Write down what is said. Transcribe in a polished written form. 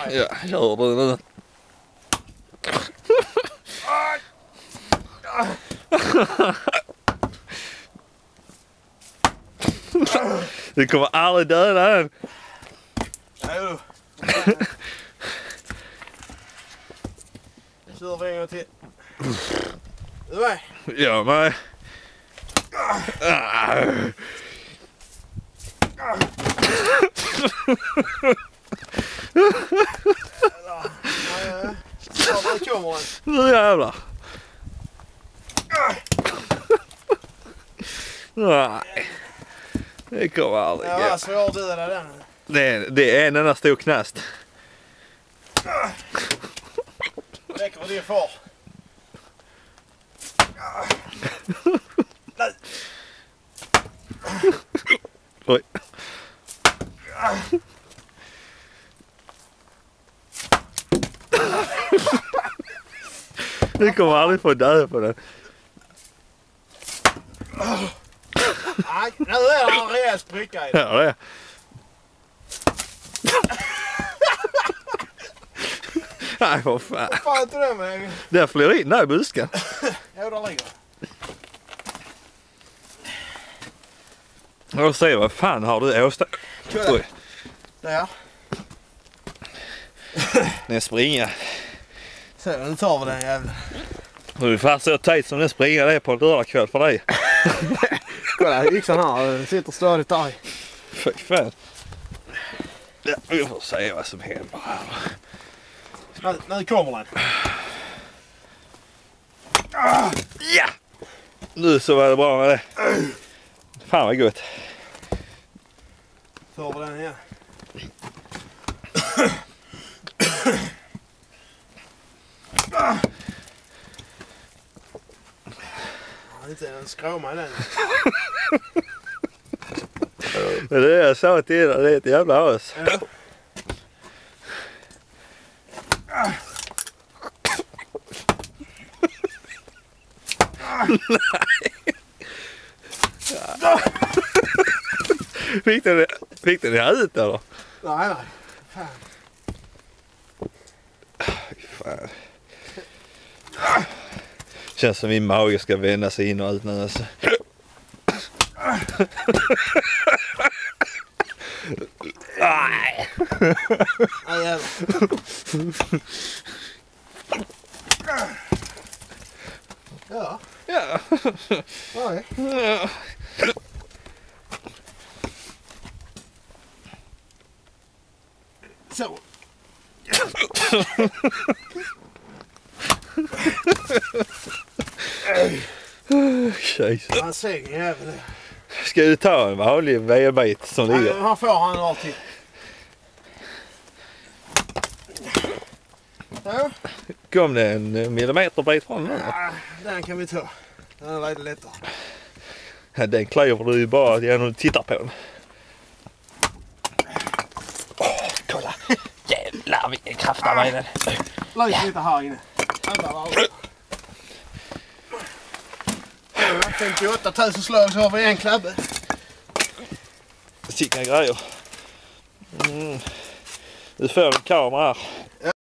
mig. Ja, kör du nu. Du kommer aldrig döda den. Jo. Kör vi en gång till. Du med? Ja, men... Ja, nu kommer den. Nu jävlar. Nej. Det kommer aldrig. Ja, vad svår du är den. Det är en enda stor knast. Räcker vad det är för. Nej. Oj. Du kommer aldrig få döda på den. Nej, nu är det en rejäl spricka i den. Ja, det är. Nej, vad fan. Vad fan är inte det med? Där flyr in där i busken. Jo, där ligger det. Och se vad fan har du åstadkommit. Oj, Där. den springer. Så, nu tar vi den jäveln. Det är fan så tajt som den springer det är på en lördagskväll för dig. Kolla, yxan här sitter stadigt där. Fy fan. Ja, vi får se vad som händer här. Nu kommer den. Ja! Nu så var det bra med det. Fan vad gott. Tar vi den igen. Inte en skråma i den. Det är det jag sa till dig, det är ett jävla as. Ja. Fick du det ut eller? Nej, nej. Fan. Fan. Känns som min mage ska vända sig in och ut nu alltså. Nej. Nej, jävlar. Ja. Ja. Nej. Ja. Så. Jesus. Han säger jävel. Ska du ta en vanlig vedbit som ligger? Ja, han får han alltid. Ja. Kom det en millimeterbit från den? Ja, den kan vi ta. Den är lite lättare. Ja, den klyver du ju bara genom att titta på den. Kolla! Jävlar vilken kraft det var i den. Lite här inne. Vänta, var 58 000 slag så har vi en klabbe. Vilka grejer. Du får en kamera här.